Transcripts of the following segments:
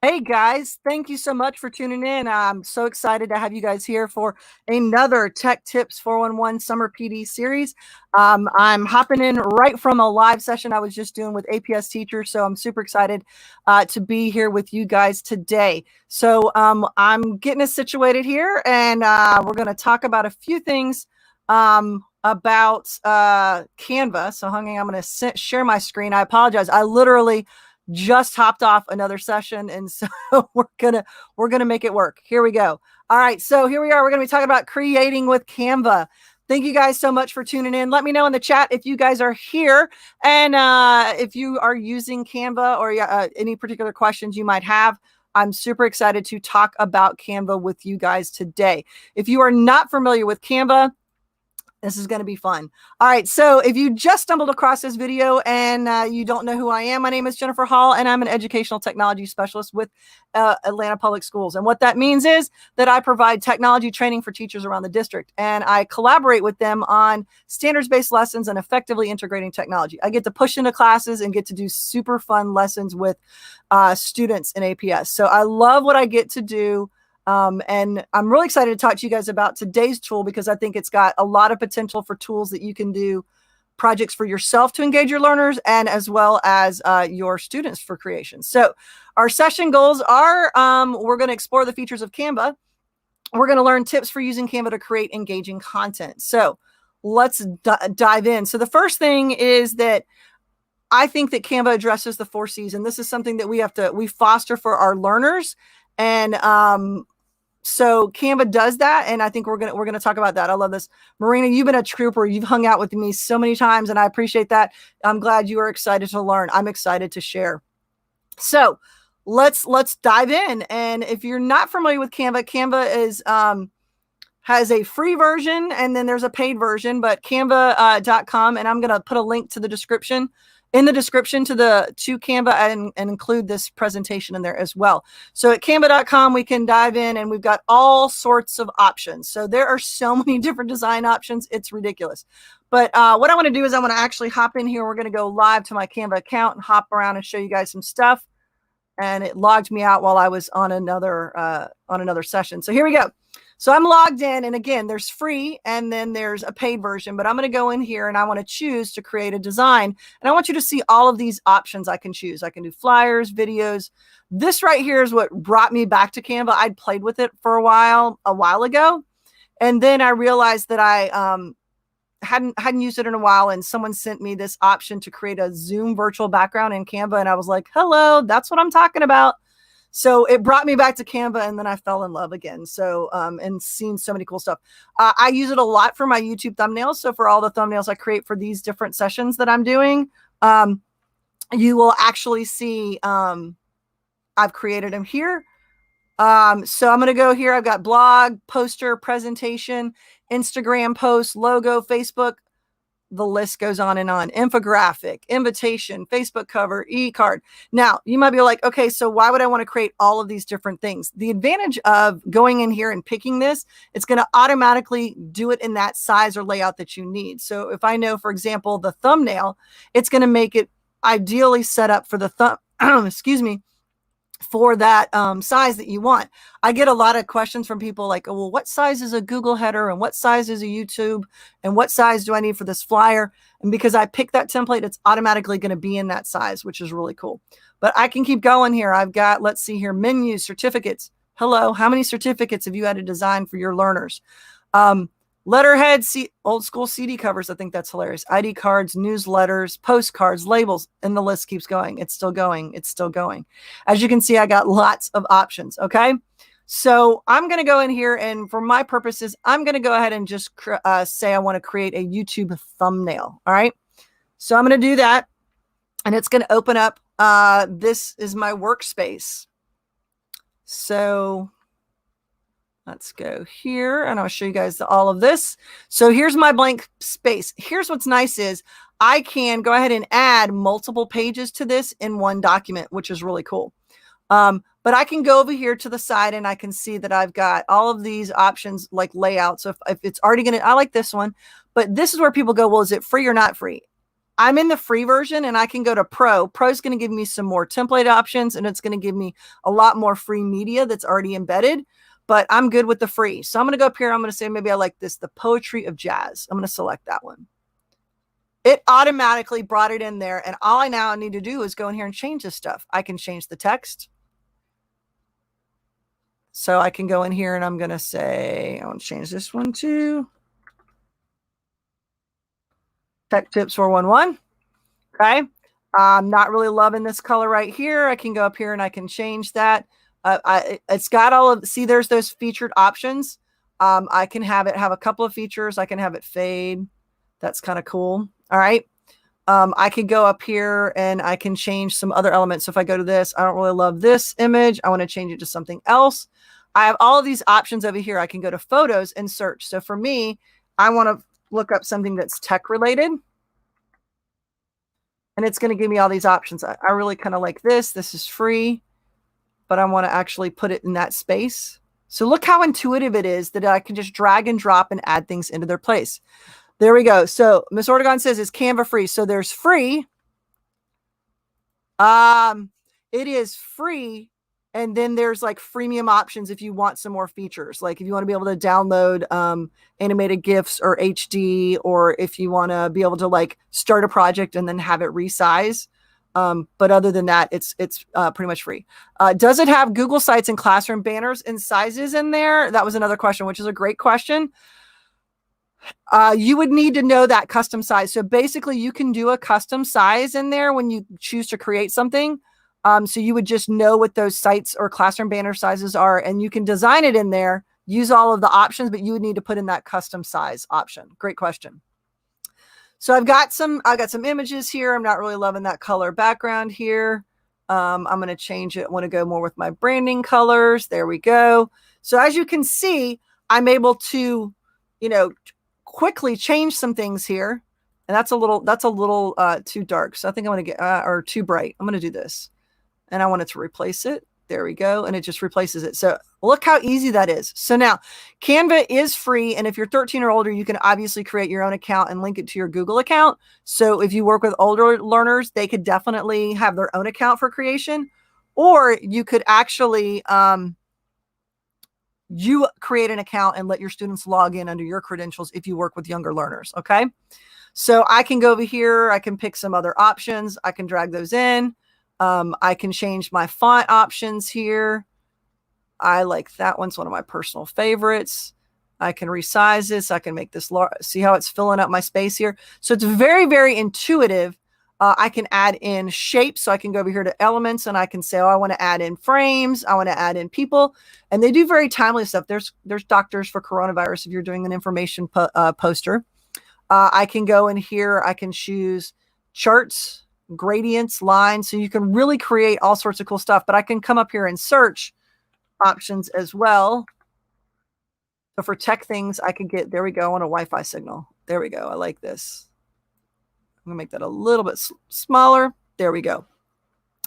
Hey guys, thank you so much for tuning in. I'm so excited to have you guys here for another Tech Tips 411 Summer PD series. I'm hopping in right from a live session I was just doing with APS teachers, so I'm super excited to be here with you guys today. So I'm getting us situated here, and we're going to talk about a few things about Canva. So, I'm going to share my screen. I apologize. I literally just hopped off another session, and so we're gonna make it work. Here we go. All right, so here we are. We're gonna be talking about creating with Canva. Thank you guys so much for tuning in. Let me know in the chat if you guys are here, and if you are using Canva, or any particular questions you might have. I'm super excited to talk about Canva with you guys today. If you are not familiar with Canva, this is going to be fun. All right. So if you just stumbled across this video and you don't know who I am, my name is Jennifer Hall, and I'm an educational technology specialist with Atlanta Public Schools. And what that means is that I provide technology training for teachers around the district, and I collaborate with them on standards-based lessons and effectively integrating technology. I get to push into classes and get to do super fun lessons with students in APS. So I love what I get to do. And I'm really excited to talk to you guys about today's tool, because I think it's got a lot of potential for tools that you can do projects for yourself to engage your learners, and as well as your students for creation. So our session goals are, we're going to explore the features of Canva. We're going to learn tips for using Canva to create engaging content. So let's dive in. So the first thing is that I think that Canva addresses the 4 C's, and this is something that we foster for our learners. And so Canva does that, and I think we're gonna talk about that. I love this. Marina, you've been a trooper. You've hung out with me so many times, and I appreciate that. I'm glad you are excited to learn. I'm excited to share. So let's dive in. And if you're not familiar with Canva, Canva is has a free version, and then there's a paid version, but canva.com, and I'm going to put a link to the description to Canva, and include this presentation in there as well. So at canva.com, we can dive in, and we've got all sorts of options. So there are so many different design options. It's ridiculous. But what I want to do is I want to actually hop in here. We're going to go live to my Canva account and hop around and show you guys some stuff. And it logged me out while I was on another session. So here we go. So I'm logged in, and again, there's free, and then there's a paid version, but I'm going to go in here and I want to choose to create a design. And I want you to see all of these options I can choose. I can do flyers, videos. This right here is what brought me back to Canva. I'd played with it for a while ago. And then I realized that I hadn't used it in a while, and someone sent me this option to create a Zoom virtual background in Canva. And I was like, hello, that's what I'm talking about. So it brought me back to Canva, and then I fell in love again. So, and seen so many cool stuff. I use it a lot for my YouTube thumbnails. So for all the thumbnails I create for these different sessions that I'm doing, you will actually see I've created them here. So I'm going to go here. I've got blog, poster, presentation, Instagram post, logo, Facebook. The list goes on and on. Infographic, invitation, Facebook cover, e-card. Now, you might be like, okay, so why would I want to create all of these different things? The advantage of going in here and picking this, it's going to automatically do it in that size or layout that you need. So if I know, for example, the thumbnail, it's going to make it ideally set up for the excuse me, for that size that you want. I get a lot of questions from people like, oh, well, what size is a Google header, and what size is a YouTube, and what size do I need for this flyer? And because I picked that template, it's automatically going to be in that size, which is really cool. But I can keep going here. I've got, let's see here, menus, certificates. Hello, how many certificates have you had to design for your learners? Letterhead, old school CD covers. I think that's hilarious. ID cards, newsletters, postcards, labels, and the list keeps going. It's still going. It's still going. As you can see, I got lots of options. Okay. So I'm going to go in here, and for my purposes, I'm going to go ahead and just say I want to create a YouTube thumbnail. All right. So I'm going to do that, and it's going to open up. This is my workspace. So let's go here, and I'll show you guys all of this. So here's my blank space. Here's what's nice is I can go ahead and add multiple pages to this in one document, which is really cool. But I can go over here to the side, and I can see that I've got all of these options like layout. So if it's already going to, I like this one, but this is where people go, well, is it free or not free? I'm in the free version and I can go to Pro. Pro is going to give me some more template options and it's going to give me a lot more free media that's already embedded, but I'm good with the free. So I'm going to go up here. I'm going to say, maybe I like this, the Poetry of Jazz. I'm going to select that one. It automatically brought it in there. And all I now need to do is go in here and change this stuff. I can change the text. So I can go in here and I'm going to say, I want to change this one too. Tech Tips 411. Okay. I'm not really loving this color right here. I can go up here and I can change that. It's got all of, see, there's those featured options. I can have it have a couple of features. I can have it fade. That's kind of cool. All right. I can go up here and I can change some other elements. So if I go to this, I don't really love this image. I want to change it to something else. I have all of these options over here. I can go to photos and search. So for me, I want to look up something that's tech related. And it's going to give me all these options. I really kind of like this. This is free, but I want to actually put it in that space. So look how intuitive it is that I can just drag and drop and add things into their place. There we go. So Miss Ortegon says, is Canva free? So there's free. It is free. And then there's like freemium options if you want some more features. Like if you want to be able to download animated GIFs or HD, or if you want to be able to like start a project and then have it resize. But other than that, it's pretty much free. Does it have Google Sites and classroom banners and sizes in there? That was another question, which is a great question. You would need to know that custom size. So basically you can do a custom size in there when you choose to create something. So you would just know what those sites or classroom banner sizes are, and you can design it in there, use all of the options, but you would need to put in that custom size option. Great question. So I got some images here. I'm not really loving that color background here. I'm going to change it. I want to go more with my branding colors. There we go. So as you can see, I'm able to, quickly change some things here. And that's a little too dark. So I think I'm going to get, or too bright. I'm going to do this. And I want it to replace it. There we go. And it just replaces it. So look how easy that is. So now Canva is free. And if you're 13 or older, you can obviously create your own account and link it to your Google account. So if you work with older learners, they could definitely have their own account for creation. Or you could actually, you create an account and let your students log in under your credentials if you work with younger learners. Okay. So I can go over here. I can pick some other options. I can drag those in. I can change my font options here. I like that one's one of my personal favorites. I can resize this. I can make this large. See how it's filling up my space here? So it's very, very intuitive. I can add in shapes. So I can go over here to elements and I can say, oh, I want to add in frames. I want to add in people. And they do very timely stuff. There's doctors for coronavirus if you're doing an information poster. I can go in here. I can choose charts, gradients, lines. So you can really create all sorts of cool stuff. But I can come up here and search options as well. So for tech things, I could get, there we go, on a Wi-Fi signal. There we go. I like this. I'm gonna make that a little bit smaller. There we go.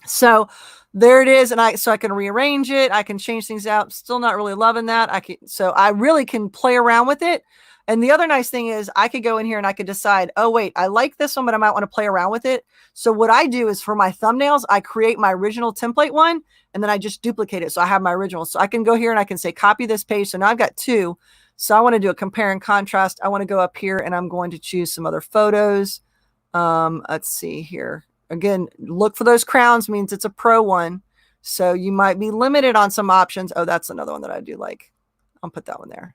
So there it is. And I can rearrange it. I can change things out. Still not really loving that. So I really can play around with it. And the other nice thing is I could go in here and I could decide, oh, wait, I like this one, but I might want to play around with it. So what I do is for my thumbnails, I create my original template one, and then I just duplicate it. So I have my original. So I can go here and I can say, copy this page. So now I've got two. So I want to do a compare and contrast. I want to go up here and I'm going to choose some other photos. Let's see here. Again, look for those crowns, means it's a pro one. So you might be limited on some options. Oh, that's another one that I do like. I'll put that one there.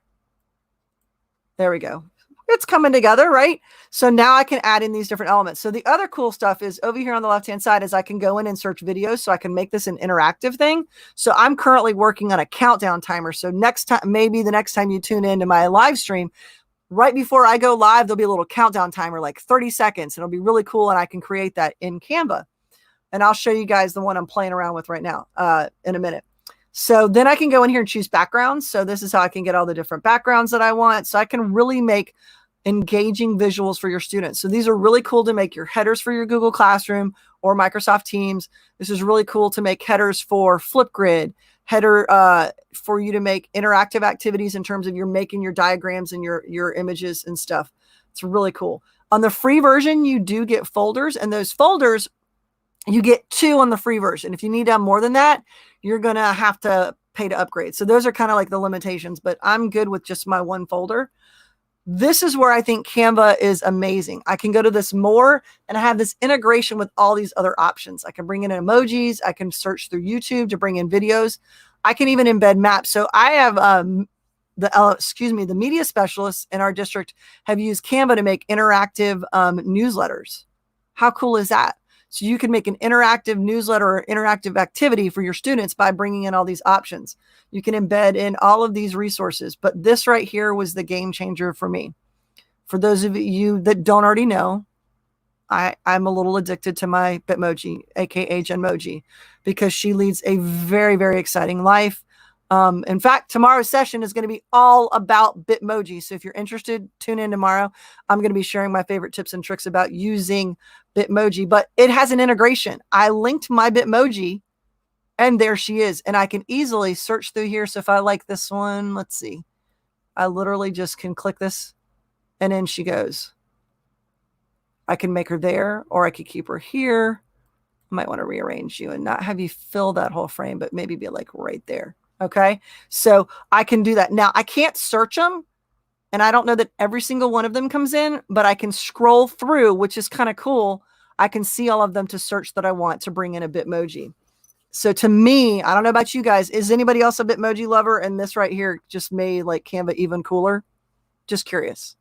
There we go. It's coming together, right? So now I can add in these different elements. So the other cool stuff is over here on the left-hand side is I can go in and search videos. So I can make this an interactive thing. So I'm currently working on a countdown timer. So next time, maybe the next time you tune into my live stream, right before I go live, there'll be a little countdown timer, like 30 seconds. And it'll be really cool. And I can create that in Canva. And I'll show you guys the one I'm playing around with right now in a minute. So then I can go in here and choose backgrounds. So this is how I can get all the different backgrounds that I want. So I can really make engaging visuals for your students. So these are really cool to make your headers for your Google Classroom or Microsoft Teams. This is really cool to make headers for Flipgrid, header for you to make interactive activities in terms of you're making your diagrams and your images and stuff. It's really cool. On the free version, you do get folders, and those folders, you get 2 on the free version. If you need more than that, you're going to have to pay to upgrade. So those are kind of like the limitations, but I'm good with just my 1 folder. This is where I think Canva is amazing. I can go to this more, and I have this integration with all these other options. I can bring in emojis. I can search through YouTube to bring in videos. I can even embed maps. So I have the media specialists in our district have used Canva to make interactive newsletters. How cool is that? So you can make an interactive newsletter or interactive activity for your students by bringing in all these options. You can embed in all of these resources, but this right here was the game changer for me. For those of you that don't already know, I'm a little addicted to my Bitmoji, aka Genmoji, because she leads a very, very exciting life. In fact, tomorrow's session is going to be all about Bitmoji. So if you're interested, tune in tomorrow. I'm going to be sharing my favorite tips and tricks about using Bitmoji, but it has an integration. I linked my Bitmoji, and there she is. And I can easily search through here. So if I like this one, let's see. I literally just can click this, and in she goes. I can make her there, or I could keep her here. I might want to rearrange you and not have you fill that whole frame, but maybe be like right there. Okay. So I can do that. Now I can't search them, and I don't know that every single one of them comes in, but I can scroll through, which is kind of cool. I can see all of them to search that I want to bring in a Bitmoji. So to me, I don't know about you guys, is anybody else a Bitmoji lover? And this right here just made like Canva even cooler. Just curious.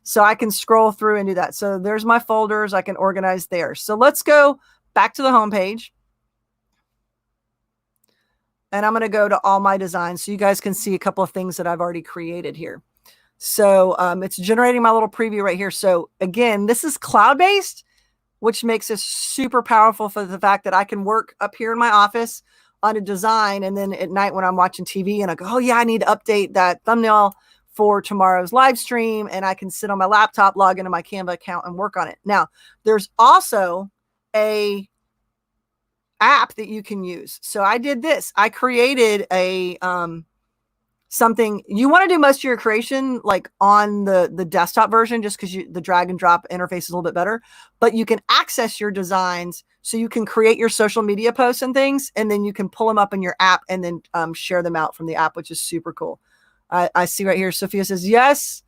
So I can scroll through and do that. So there's my folders. I can organize there. So let's go back to the home page. And I'm going to go to all my designs so you guys can see a couple of things that I've already created here. So it's generating my little preview right here. So again, this is cloud-based, which makes this super powerful for the fact that I can work up here in my office on a design. And then at night when I'm watching TV and I go, oh yeah, I need to update that thumbnail for tomorrow's live stream, and I can sit on my laptop, log into my Canva account and work on it. Now, there's also a app that you can use. So I did this. I created a something. You want to do most of your creation like on the desktop version, just because the drag and drop interface is a little bit better, but you can access your designs so you can create your social media posts and things, and then you can pull them up in your app and then share them out from the app, which is super cool. I see right here, Sophia says, yes,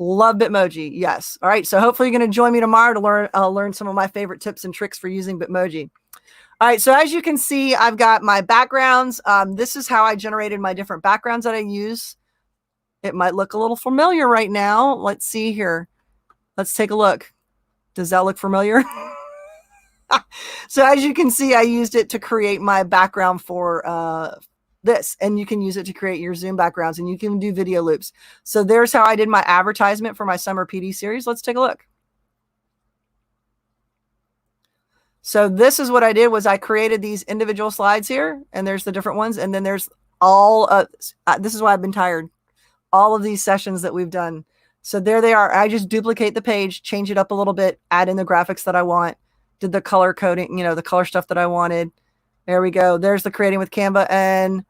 love Bitmoji. Yes. All right. So hopefully you're going to join me tomorrow to learn some of my favorite tips and tricks for using Bitmoji. All right. So as you can see, I've got my backgrounds. This is how I generated my different backgrounds that I use. It might look a little familiar right now. Let's see here. Let's take a look. Does that look familiar? So as you can see, I used it to create my background for this, and you can use it to create your Zoom backgrounds, and you can do video loops. So there's how I did my advertisement for my summer PD series. Let's take a look. So this is what I did was I created these individual slides here, and there's the different ones. And then there's all, this is why I've been tired. All of these sessions that we've done. So there they are. I just duplicate the page, change it up a little bit, add in the graphics that I want, did the color coding, the color stuff that I wanted. There we go. There's the creating with Canva. And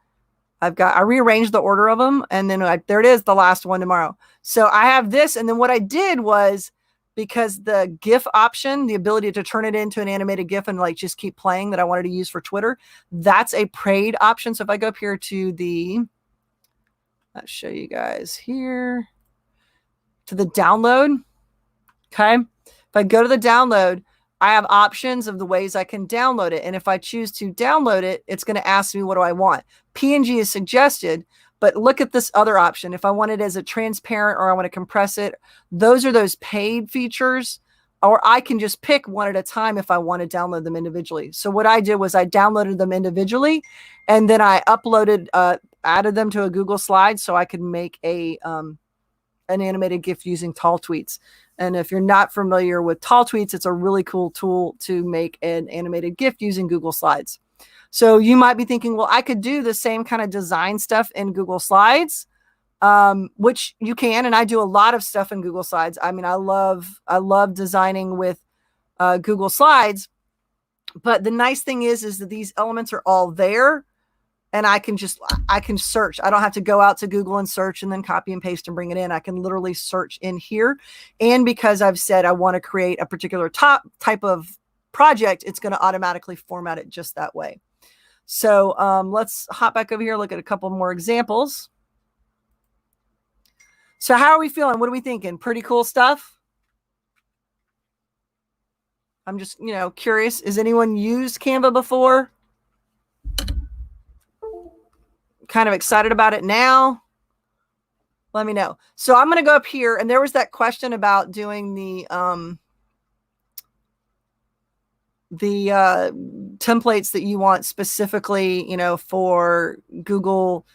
I rearranged the order of them. And then there it is, the last one tomorrow. So I have this. And then what I did was, because the GIF option, the ability to turn it into an animated GIF and like just keep playing that I wanted to use for Twitter, that's a paid option. So if I go up here to I'll show you guys here, to the download. Okay. If I go to the download, I have options of the ways I can download it. And if I choose to download it, it's going to ask me, what do I want? PNG is suggested, but look at this other option. If I want it as a transparent or I want to compress it, those are those paid features, or I can just pick one at a time if I want to download them individually. So what I did was I downloaded them individually, and then I uploaded, added them to a Google slide so I could make an animated GIF using Tall Tweets. And if you're not familiar with Tall Tweets, it's a really cool tool to make an animated GIF using Google Slides. So you might be thinking, well, I could do the same kind of design stuff in Google Slides, which you can. And I do a lot of stuff in Google Slides. I mean, I love designing with Google Slides. But the nice thing is that these elements are all there. and I can search. I don't have to go out to Google and search and then copy and paste and bring it in. I can literally search in here. And because I've said I want to create a particular type of project, it's going to automatically format it just that way. So let's hop back over here, look at a couple more examples. So how are we feeling? What are we thinking? Pretty cool stuff? I'm just, curious. Has anyone used Canva before? Kind of excited about it now? Let me know. So I'm going to go up here, and there was that question about doing the templates that you want specifically, for Google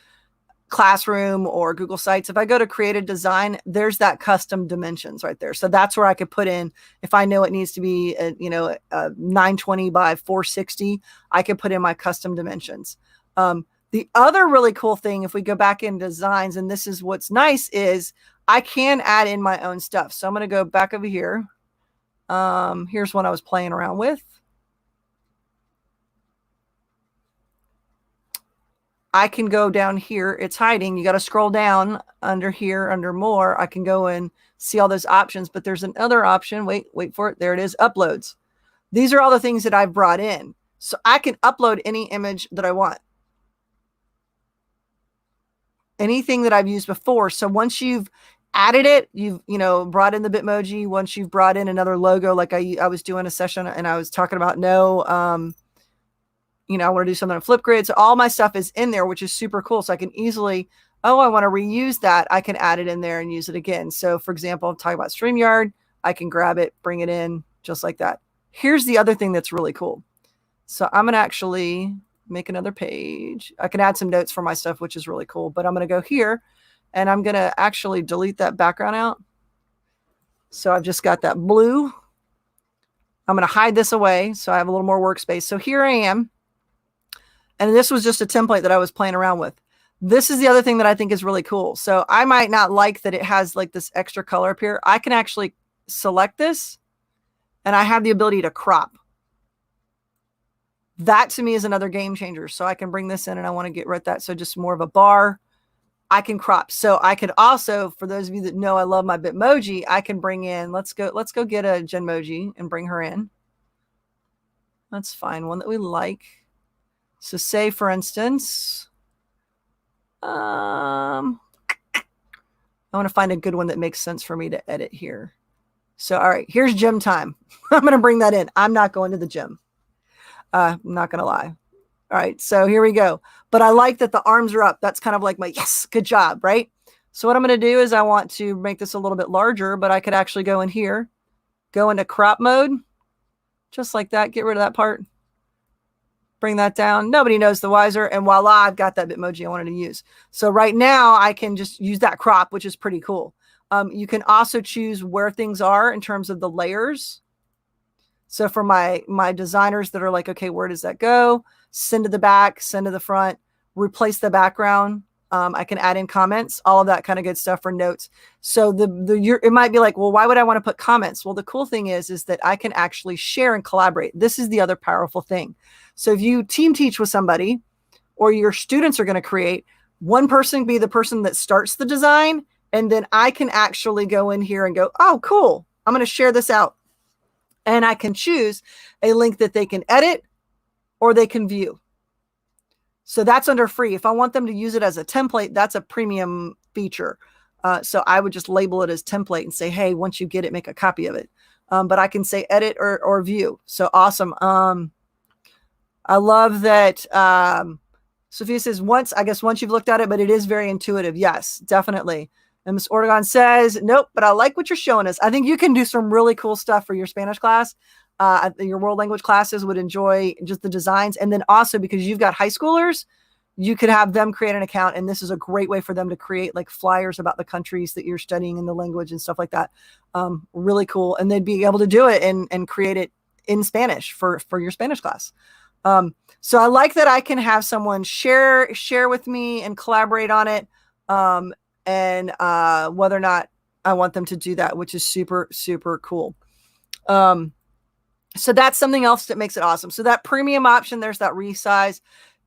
Classroom or Google Sites. If I go to create a design, there's that custom dimensions right there. So that's where I could put in, if I know it needs to be, 920 by 460, I could put in my custom dimensions. The other really cool thing, if we go back in designs, and this is what's nice, is I can add in my own stuff. So I'm going to go back over here. Here's one I was playing around with. I can go down here. It's hiding. You got to scroll down under here, under more. I can go and see all those options, but there's another option. Wait for it. There it is. Uploads. These are all the things that I've brought in. So I can upload any image that I want. Anything that I've used before. So once you've added it, you've, brought in the Bitmoji. Once you've brought in another logo, like I was doing a session and I was talking about, I want to do something on Flipgrid. So all my stuff is in there, which is super cool. So I can easily, I want to reuse that. I can add it in there and use it again. So for example, I'm talking about StreamYard. I can grab it, bring it in just like that. Here's the other thing that's really cool. So I'm going to actually make another page. I can add some notes for my stuff, which is really cool, but I'm going to go here and I'm going to actually delete that background out. So I've just got that blue. I'm going to hide this away. So I have a little more workspace. So here I am. And this was just a template that I was playing around with. This is the other thing that I think is really cool. So I might not like that it has like this extra color up here. I can actually select this and I have the ability to crop. That to me is another game changer. So I can bring this in and I want to get rid of that. So just more of a bar. I can crop. So I could also, for those of you that know I love my Bitmoji, I can bring in, let's go get a Genmoji and bring her in. Let's find one that we like. So say, for instance, I want to find a good one that makes sense for me to edit here. So, all right, here's gym time. I'm going to bring that in. I'm not going to the gym. I'm not going to lie. All right, so here we go. But I like that the arms are up. That's kind of like my, yes, good job, right? So what I'm going to do is I want to make this a little bit larger, but I could actually go in here, go into crop mode, just like that. Get rid of that part. Bring that down. Nobody knows the wiser. And voila, I've got that Bitmoji I wanted to use. So right now I can just use that crop, which is pretty cool. You can also choose where things are in terms of the layers. So for my designers that are like, okay, where does that go? Send to the back, send to the front, replace the background. I can add in comments, all of that kind of good stuff for notes. So it might be like, well, why would I want to put comments? Well, the cool thing is that I can actually share and collaborate. This is the other powerful thing. So if you team teach with somebody or your students are going to create, one person can be the person that starts the design. And then I can actually go in here and go, oh, cool. I'm going to share this out. And I can choose a link that they can edit or they can view. So that's under free. If I want them to use it as a template, that's a premium feature. So I would just label it as template and say, hey, once you get it, make a copy of it. But I can say edit or view. So awesome. I love that. Sophia says, once you've looked at it, but it is very intuitive. Yes, definitely. And Ms. Ortegon says, nope, but I like what you're showing us. I think you can do some really cool stuff for your Spanish class. Your world language classes would enjoy just the designs. And then also because you've got high schoolers, you could have them create an account. And this is a great way for them to create like flyers about the countries that you're studying in the language and stuff like that. Really cool. And they'd be able to do it and create it in Spanish for your Spanish class. So I like that I can have someone share with me and collaborate on it. And whether or not I want them to do that, which is super, super cool. So that's something else that makes it awesome. So that premium option, there's that resize.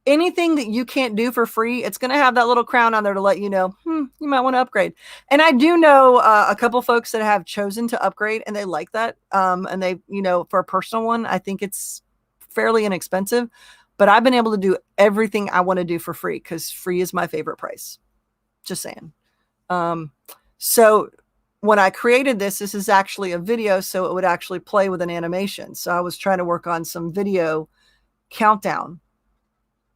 anything that you can't do for free, it's going to have that little crown on there to let you know, you might want to upgrade. And I do know a couple folks that have chosen to upgrade and they like that. And they, for a personal one, I think it's fairly inexpensive, but I've been able to do everything I want to do for free because free is my favorite price. Just saying. So when I created this is actually a video, so it would actually play with an animation. So I was trying to work on some video countdown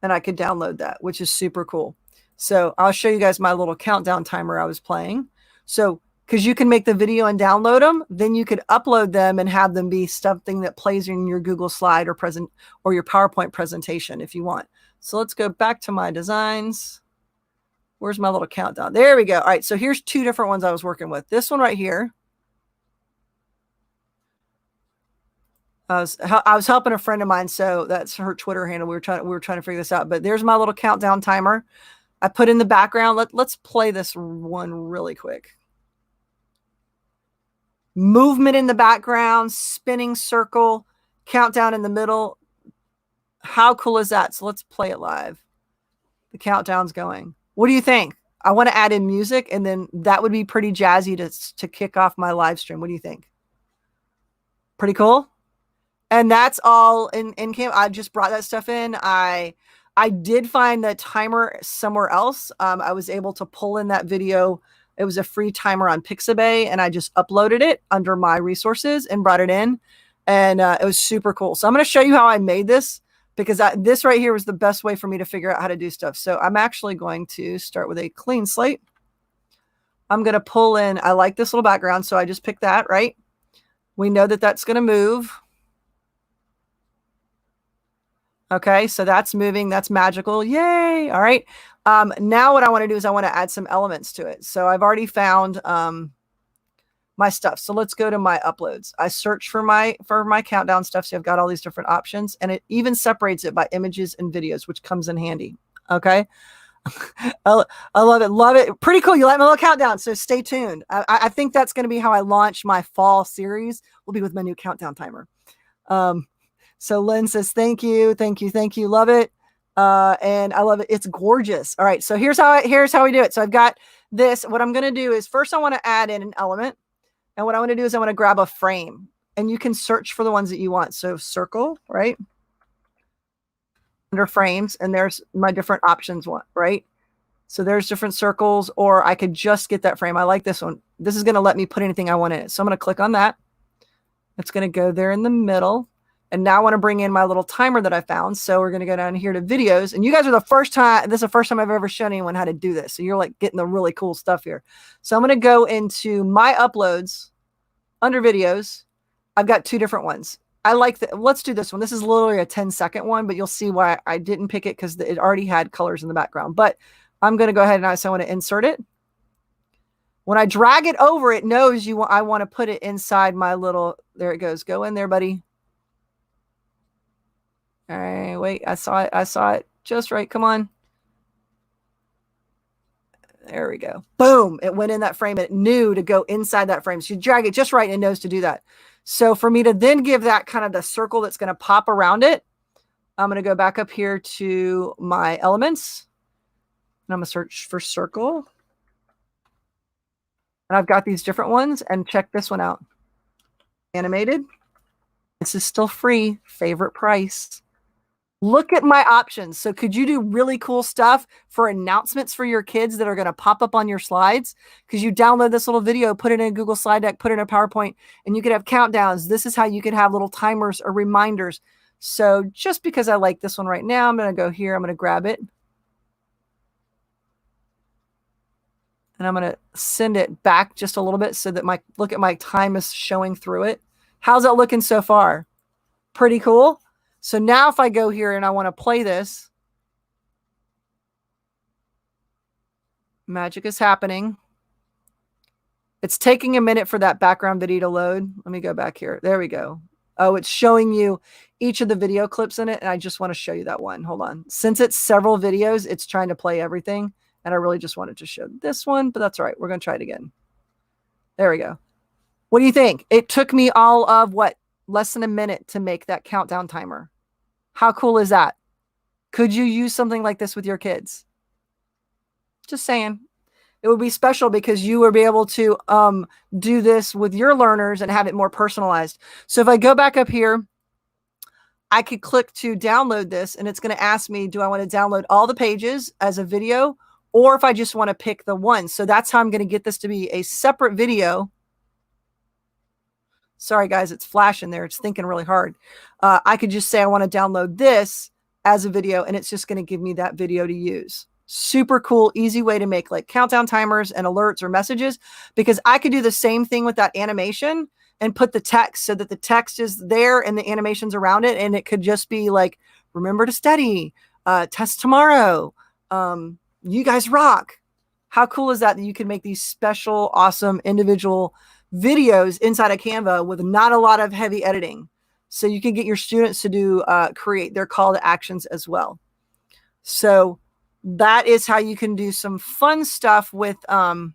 and I could download that, which is super cool. So I'll show you guys my little countdown timer I was playing. So because you can make the video and download them, then you could upload them and have them be something that plays in your Google slide or your PowerPoint presentation if you want. So let's go back to my designs. Where's my little countdown? There we go. All right, so here's two different ones I was working with. This one right here. I was helping a friend of mine, so that's her Twitter handle. We were trying to figure this out. But there's my little countdown timer. I put in the background. Let's play this one really quick. Movement in the background, spinning circle, countdown in the middle. How cool is that? So let's play it live. The countdown's going. What do you think? I want to add in music, and then that would be pretty jazzy to kick off my live stream. What do you think? Pretty cool? And that's all in Canva. I just brought that stuff in. I did find the timer somewhere else. I was able to pull in that video. It was a free timer on Pixabay, and I just uploaded it under my resources and brought it in. And it was super cool. So I'm going to show you how I made this because this right here was the best way for me to figure out how to do stuff. So I'm actually going to start with a clean slate. I'm going to pull in, I like this little background, so I just picked that, right? We know that that's going to move. Okay, so that's moving. That's magical. Yay. All right. Now what I want to do is I want to add some elements to it. So I've already found my stuff. So let's go to my uploads. I search for my countdown stuff. So I've got all these different options, and it even separates it by images and videos, which comes in handy. Okay. I love it. Love it. Pretty cool. You like my little countdown. So stay tuned. I think that's going to be how I launch my fall series. Will be with my new countdown timer. So Lynn says, thank you. Thank you. Thank you. Love it. And I love it. It's gorgeous. All right. So here's how we do it. So I've got this. What I'm going to do is first I want to add in an element. And what I want to do is I want to grab a frame, and you can search for the ones that you want. So circle, right? Under frames, and there's my different options one, right? So there's different circles, or I could just get that frame. I like this one. This is going to let me put anything I want in it. So I'm going to click on that. It's going to go there in the middle. And now I want to bring in my little timer that I found. So we're going to go down here to videos. And you guys are this is the first time I've ever shown anyone how to do this. So you're like getting the really cool stuff here. So I'm going to go into my uploads under videos. I've got two different ones. I like that. Let's do this one. This is literally a 10-second one, but you'll see why I didn't pick it because it already had colors in the background. But I'm going to go ahead and I want to insert it. When I drag it over, it knows I want to put it inside my little, there it goes. Go in there, buddy. All right, wait, I saw it just right. Come on. There we go. Boom. It went in that frame. It knew to go inside that frame. So you drag it just right and it knows to do that. So for me to then give that kind of the circle that's going to pop around it, I'm going to go back up here to my elements. And I'm going to search for circle. And I've got these different ones, and check this one out. Animated. This is still free. Favorite price. Look at my options. So could you do really cool stuff for announcements for your kids that are going to pop up on your slides? Because you download this little video, put it in a Google slide deck, put it in a PowerPoint, and you could have countdowns. This is how you could have little timers or reminders. So just because I like this one right now, I'm going to go here. I'm going to grab it. And I'm going to send it back just a little bit so that look at my time is showing through it. How's that looking so far? Pretty cool. So now if I go here and I want to play this, magic is happening. It's taking a minute for that background video to load. Let me go back here. There we go. Oh, it's showing you each of the video clips in it. And I just want to show you that one. Hold on. Since it's several videos, it's trying to play everything. And I really just wanted to show this one, but that's all right. We're going to try it again. There we go. What do you think? It took me all of less than a minute to make that countdown timer. How cool is that? Could you use something like this with your kids? Just saying. It would be special because you would be able to do this with your learners and have it more personalized. So if I go back up here, I could click to download this, and it's going to ask me, do I want to download all the pages as a video, or if I just want to pick the one. So that's how I'm going to get this to be a separate video. Sorry, guys, it's flashing there. It's thinking really hard. I could just say I want to download this as a video, and it's just going to give me that video to use. Super cool, easy way to make like countdown timers and alerts or messages, because I could do the same thing with that animation and put the text so that the text is there and the animations around it. And it could just be like, remember to study, test tomorrow. You guys rock. How cool is that you can make these special, awesome individual videos inside of Canva with not a lot of heavy editing. So you can get your students to do create their call to actions as well. So that is how you can do some fun stuff with Canva.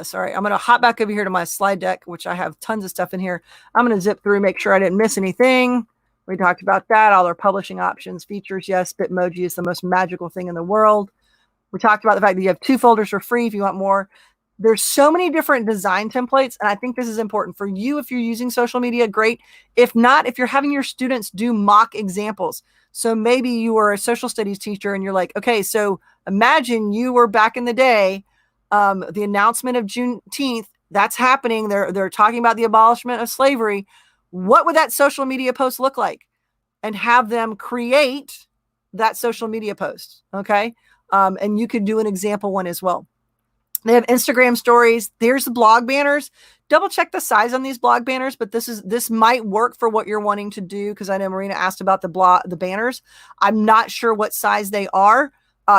Sorry, I'm going to hop back over here to my slide deck, which I have tons of stuff in here. I'm going to zip through, make sure I didn't miss anything. We talked about that. All our publishing options, features. Yes, Bitmoji is the most magical thing in the world. We talked about the fact that you have 2 folders for free if you want more. There's so many different design templates, and I think this is important for you if you're using social media, great. If not, if you're having your students do mock examples. So maybe you were a social studies teacher and you're like, okay, so imagine you were back in the day, the announcement of Juneteenth, that's happening. They're talking about the abolishment of slavery. What would that social media post look like? And have them create that social media post, okay? And you could do an example one as well. They have Instagram stories. There's the blog banners. Double check the size on these blog banners, but this might work for what you're wanting to do, because I know Marina asked about the banners. I'm not sure what size they are.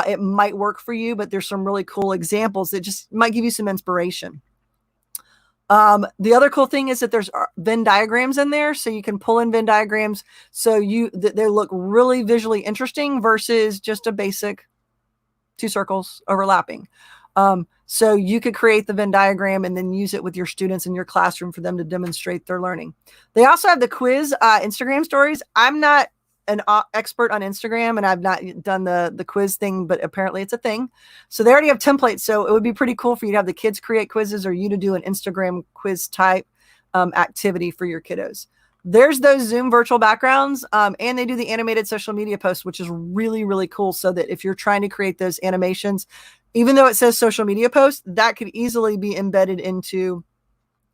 It might work for you, but there's some really cool examples that just might give you some inspiration. The other cool thing is that there's Venn diagrams in there, so you can pull in Venn diagrams so they look really visually interesting versus just a basic 2 circles overlapping. So you could create the Venn diagram and then use it with your students in your classroom for them to demonstrate their learning. They also have the quiz Instagram stories. I'm not an expert on Instagram, and I've not done the quiz thing, but apparently it's a thing. So they already have templates. So it would be pretty cool for you to have the kids create quizzes, or you to do an Instagram quiz type activity for your kiddos. There's those Zoom virtual backgrounds, and they do the animated social media posts, which is really, really cool. So that if you're trying to create those animations, even though it says social media post, that could easily be embedded into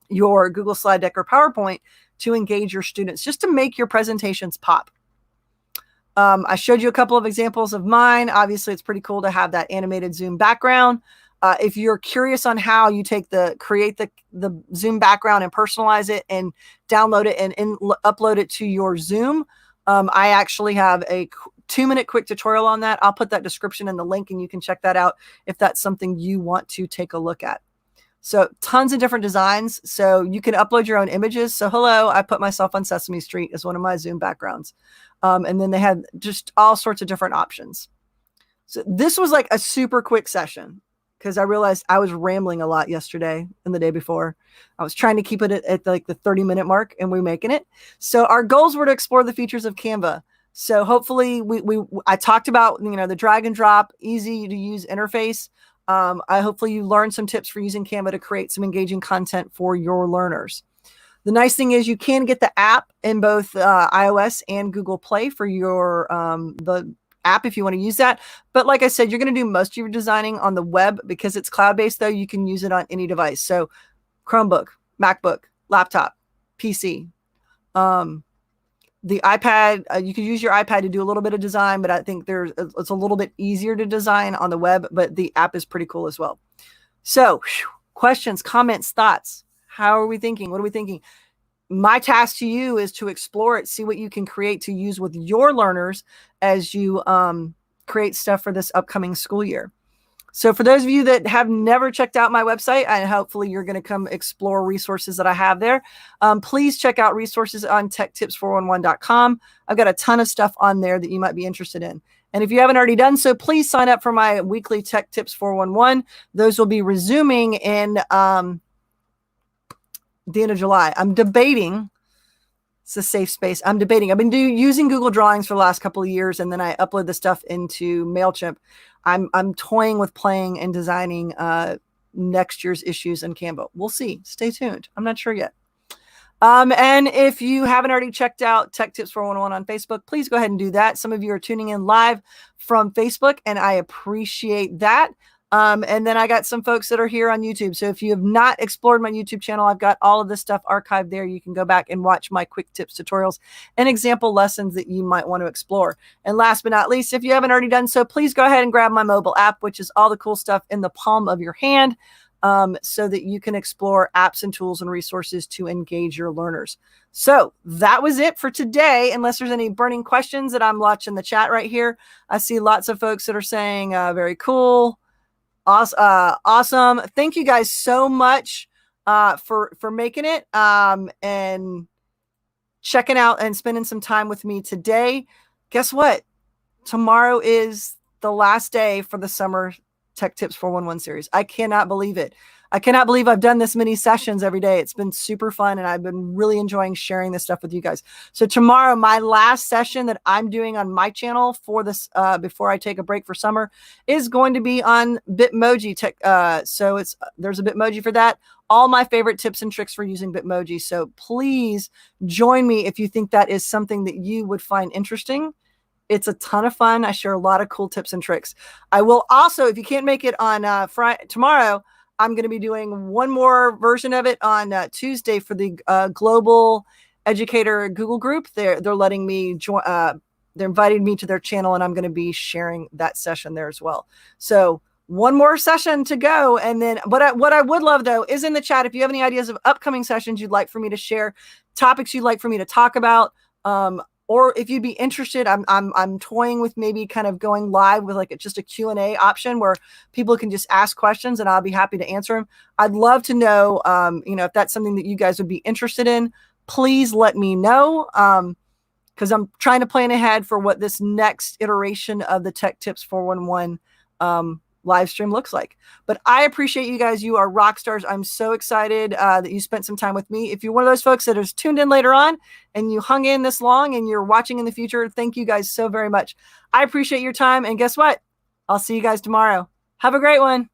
your Google slide deck or PowerPoint to engage your students, just to make your presentations pop. I showed you a couple of examples of mine. Obviously, it's pretty cool to have that animated Zoom background. If you're curious on how you create the Zoom background and personalize it and download it and upload it to your Zoom, I actually have a 2-minute quick tutorial on that. I'll put that description in the link, and you can check that out if that's something you want to take a look at. So tons of different designs. So you can upload your own images. So hello, I put myself on Sesame Street as one of my Zoom backgrounds. And then they had just all sorts of different options. So this was like a super quick session, because I realized I was rambling a lot yesterday and the day before. I was trying to keep it at like the 30-minute mark, and we're making it. So our goals were to explore the features of Canva. So hopefully I talked about, the drag and drop, easy to use interface. Hopefully you learned some tips for using Canva to create some engaging content for your learners. The nice thing is you can get the app in both iOS and Google Play for your the app if you want to use that. But like I said, you're going to do most of your designing on the web, because it's cloud-based, though. You can use it on any device. So Chromebook, MacBook, laptop, PC. The iPad, you could use your iPad to do a little bit of design, but I think it's a little bit easier to design on the web, but the app is pretty cool as well. So questions, comments, thoughts. How are we thinking? What are we thinking? My task to you is to explore it, see what you can create to use with your learners as you create stuff for this upcoming school year. So for those of you that have never checked out my website, and hopefully you're going to come explore resources that I have there, please check out resources on techtips411.com. I've got a ton of stuff on there that you might be interested in. And if you haven't already done so, please sign up for my weekly Tech Tips 411. Those will be resuming in the end of July. I'm debating It's a safe space. I'm debating. I've been using Google Drawings for the last couple of years, and then I upload the stuff into MailChimp. I'm toying with playing and designing next year's issues in Canva. We'll see. Stay tuned. I'm not sure yet. And if you haven't already checked out Tech Tips 411 on Facebook, please go ahead and do that. Some of you are tuning in live from Facebook, and I appreciate that. And then I got some folks that are here on YouTube. So if you have not explored my YouTube channel, I've got all of this stuff archived there. You can go back and watch my quick tips tutorials and example lessons that you might want to explore. And last but not least, if you haven't already done so, please go ahead and grab my mobile app, which is all the cool stuff in the palm of your hand. So that you can explore apps and tools and resources to engage your learners. So that was it for today. Unless there's any burning questions that I'm watching the chat right here. I see lots of folks that are saying very cool. Awesome. Thank you guys so much for making it and checking out and spending some time with me today. Guess what? Tomorrow is the last day for the summer Tech Tips 411 series. I cannot believe it. I cannot believe I've done this many sessions every day. It's been super fun, and I've been really enjoying sharing this stuff with you guys. So tomorrow, my last session that I'm doing on my channel for this, before I take a break for summer, is going to be on Bitmoji tech. So there's a Bitmoji for that. All my favorite tips and tricks for using Bitmoji. So please join me if you think that is something that you would find interesting. It's a ton of fun. I share a lot of cool tips and tricks. I will also, if you can't make it on tomorrow, I'm going to be doing one more version of it on Tuesday for the Global Educator Google group. They're letting me join. They're inviting me to their channel, and I'm going to be sharing that session there as well. So one more session to go. And then what I would love, though, is in the chat, if you have any ideas of upcoming sessions you'd like for me to share, topics you'd like for me to talk about, or if you'd be interested, I'm toying with maybe kind of going live with like just a Q&A option where people can just ask questions and I'll be happy to answer them. I'd love to know, if that's something that you guys would be interested in, please let me know. Because I'm trying to plan ahead for what this next iteration of the Tech Tips 411 live stream looks like. But I appreciate you guys. You are rock stars. I'm so excited that you spent some time with me. If you're one of those folks that is tuned in later on and you hung in this long and you're watching in the future, thank you guys so very much. I appreciate your time. And guess what? I'll see you guys tomorrow. Have a great one.